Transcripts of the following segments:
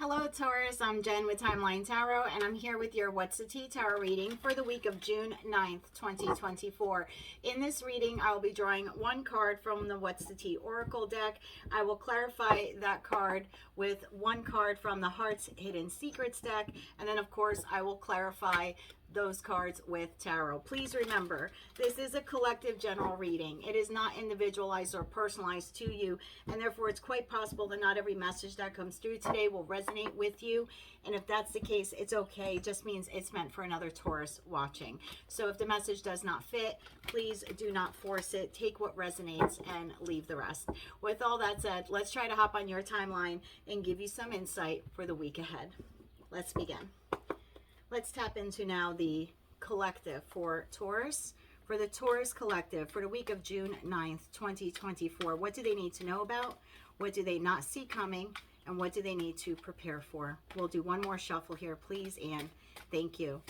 Hello Taurus, I'm Jen with Timeline Tarot, and I'm here with your What's the Tea Tarot reading for the week of June 9th, 2024. In this reading, I will be drawing one card from the What's the Tea Oracle deck. I will clarify that card with one card from the Heart's Hidden Secrets deck, and then of course I will clarify those cards with tarot. Please remember, this is a collective general reading. It is not individualized or personalized to you, and therefore it's quite possible that not every message that comes through today will resonate with you. And if that's the case, it's okay. It just means it's meant for another Taurus watching. So if the message does not fit, please do not force it. Take what resonates and leave the rest. With all that said, let's try to hop on your timeline and give you some insight for the week ahead. Let's begin. Let's tap into now the collective for Taurus. For the Taurus collective for the week of June 9th, 2024. What do they need to know about? What do they not see coming? And what do they need to prepare for? We'll do one more shuffle here, please, and thank you.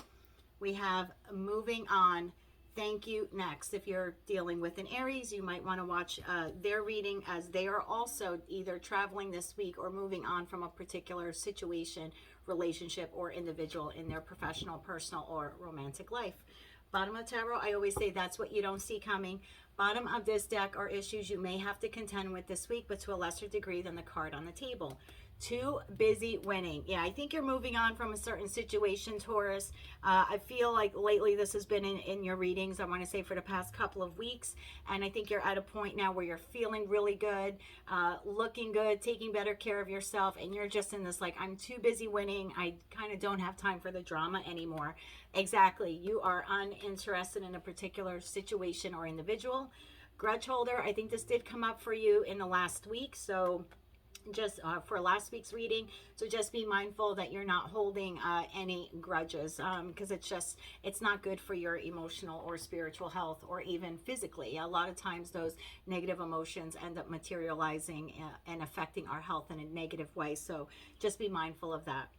We have moving on. Thank you next. If you're dealing with an Aries, you might want to watch their reading, as they are also either traveling this week or moving on from a particular situation, relationship, or individual in their professional, personal, or romantic life. Bottom of tarot, I always say that's what you don't see coming. Bottom of this deck are issues you may have to contend with this week, but to a lesser degree than the card on the table. Too busy winning. Yeah, I think you're moving on from a certain situation, Taurus. I feel like lately this has been in your readings, I want to say for the past couple of weeks. And I think you're at a point now where you're feeling really good, looking good, taking better care of yourself. And you're just in this like, I'm too busy winning. I kind of don't have time for the drama anymore. Exactly. You are uninterested in a particular situation or individual. Grudge holder, I think this did come up for you in the last week. So just for last week's reading, so just be mindful that you're not holding any grudges, because it's not good for your emotional or spiritual health, or even physically. A lot of times those negative emotions end up materializing and affecting our health in a negative way, so just be mindful of that.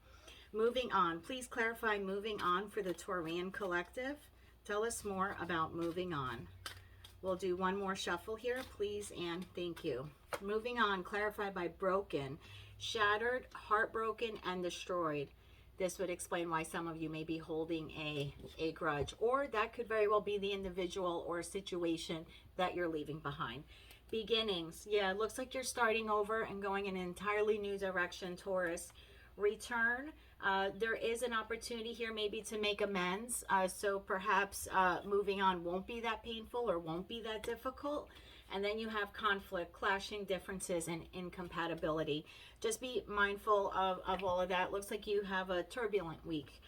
Moving on, please clarify moving on for the Taurian collective. Tell us more about moving on. We'll do one more shuffle here, please, and thank you. Moving on, clarified by broken, shattered, heartbroken, and destroyed. This would explain why some of you may be holding a grudge, or that could very well be the individual or situation that you're leaving behind. Beginnings. Yeah, it looks like you're starting over and going in an entirely new direction, Taurus. Return. There is an opportunity here maybe to make amends, so perhaps moving on won't be that painful or won't be that difficult. And then you have conflict, clashing differences, and incompatibility. Just be mindful of all of that. Looks like you have a turbulent week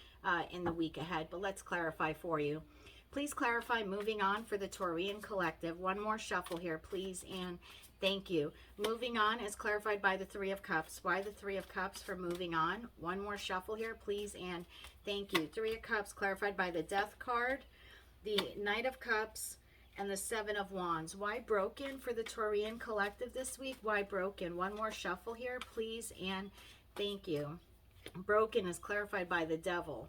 in the week ahead, but let's clarify for you. Please clarify moving on for the Taurian collective. One more shuffle here, please, and thank you. Moving on is clarified by the Three of Cups. Why the Three of Cups for moving on? One more shuffle here, please, and thank you. Three of Cups clarified by the Death card, the Knight of Cups, and the Seven of Wands. Why broken for the Taurian collective this week? Why broken? One more shuffle here, please, and thank you. Broken is clarified by the Devil.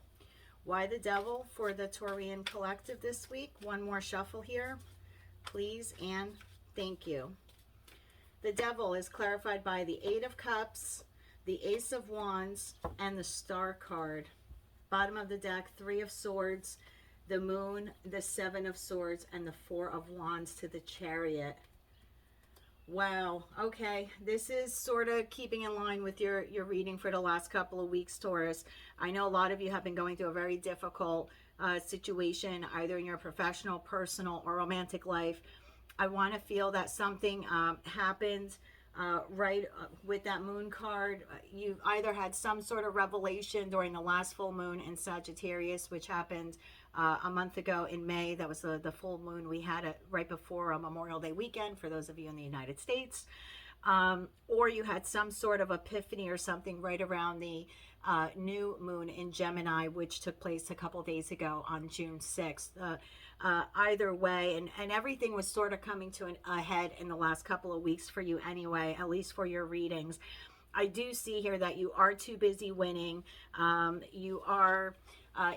Why the Devil for the Taurian collective this week? One more shuffle here, please, and thank you. The Devil is clarified by the Eight of Cups, the Ace of Wands, and the Star card. Bottom of the deck, Three of Swords, the Moon, the Seven of Swords, and the Four of Wands to the Chariot. Wow, okay, this is sort of keeping in line with your reading for the last couple of weeks, Taurus. I know a lot of you have been going through a very difficult situation, either in your professional, personal, or romantic life. I want to feel that something happened right with that Moon card. You've either had some sort of revelation during the last full moon in Sagittarius, which happened a month ago in May. That was the full moon we had right before Memorial Day weekend for those of you in the United States. Or you had some sort of epiphany or something right around the new moon in Gemini, which took place a couple days ago on June 6th. Either way, and everything was sort of coming to a head in the last couple of weeks for you anyway, at least for your readings. I do see here that you are too busy winning. You are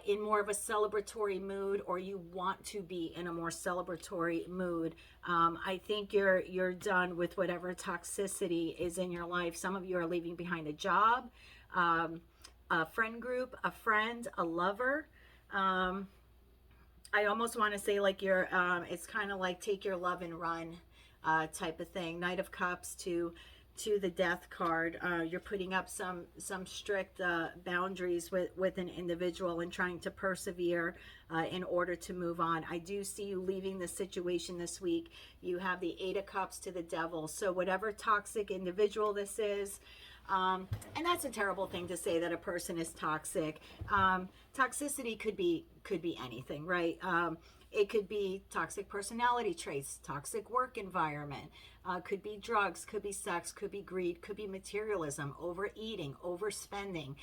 in more of a celebratory mood, or you want to be in a more celebratory mood. I think you're done with whatever toxicity is in your life. Some of you are leaving behind a job. a friend group, a friend, a lover. I almost want to say like you're, it's kind of like take your love and run type of thing. Knight of Cups to the Death card. You're putting up some strict boundaries with an individual and trying to persevere in order to move on. I do see you leaving the situation this week. You have the Eight of Cups to the Devil. So whatever toxic individual this is, and that's a terrible thing to say, that a person is toxic. Toxicity could be anything, right? It could be toxic personality traits, toxic work environment, could be drugs, could be sex, could be greed, could be materialism, overeating, overspending.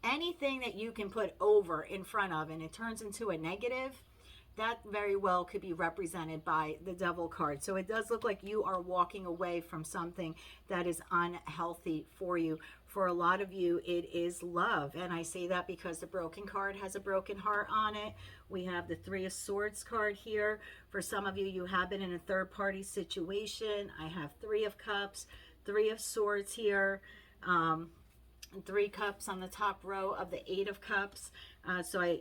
Anything that you can put over in front of and it turns into a negative, that very well could be represented by the Devil card. So it does look like you are walking away from something that is unhealthy for you. For a lot of you, it is love. And I say that because the Broken card has a broken heart on it. We have the Three of Swords card here. For some of you, you have been in a third-party situation. I have Three of Cups, Three of Swords here. Three cups on the top row of the Eight of Cups. So I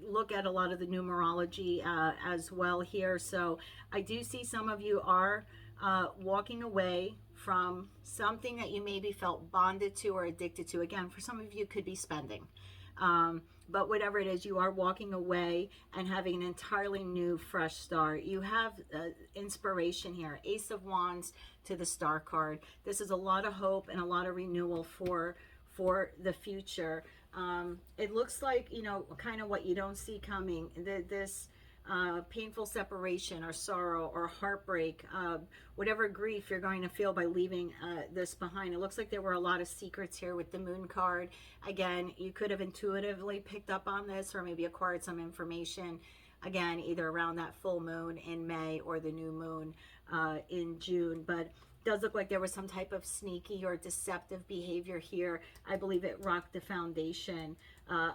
look at a lot of the numerology as well here. So I do see some of you are walking away from something that you maybe felt bonded to or addicted to. Again, for some of you, it could be spending. But whatever it is, you are walking away and having an entirely new, fresh start. You have inspiration here. Ace of Wands to the Star card. This is a lot of hope and a lot of renewal for the future. It looks like, kind of what you don't see coming. This painful separation or sorrow or heartbreak, whatever grief you're going to feel by leaving this behind. It looks like there were a lot of secrets here with the Moon card. Again, you could have intuitively picked up on this or maybe acquired some information, again, either around that full moon in May or the new moon in June. But does look like there was some type of sneaky or deceptive behavior here. I believe it rocked the foundation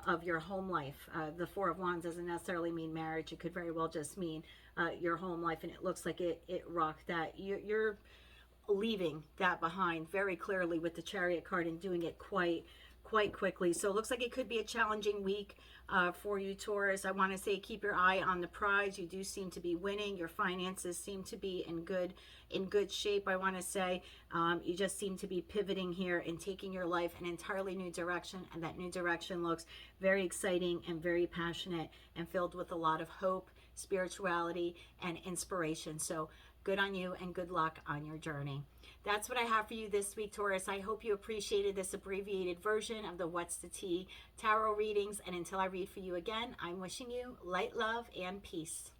of your home life. The Four of Wands doesn't necessarily mean marriage. It could very well just mean your home life, and it looks like it rocked that. You're leaving that behind very clearly with the Chariot card and doing it quite quickly. So it looks like it could be a challenging week for you, Taurus. I want to say keep your eye on the prize. You do seem to be winning. Your finances seem to be in good shape. I want to say you just seem to be pivoting here and taking your life an entirely new direction, and that new direction looks very exciting and very passionate and filled with a lot of hope, spirituality, and inspiration. So good on you and good luck on your journey. That's what I have for you this week, Taurus. I hope you appreciated this abbreviated version of the What's the Tea tarot readings. And until I read for you again, I'm wishing you light, love, and peace.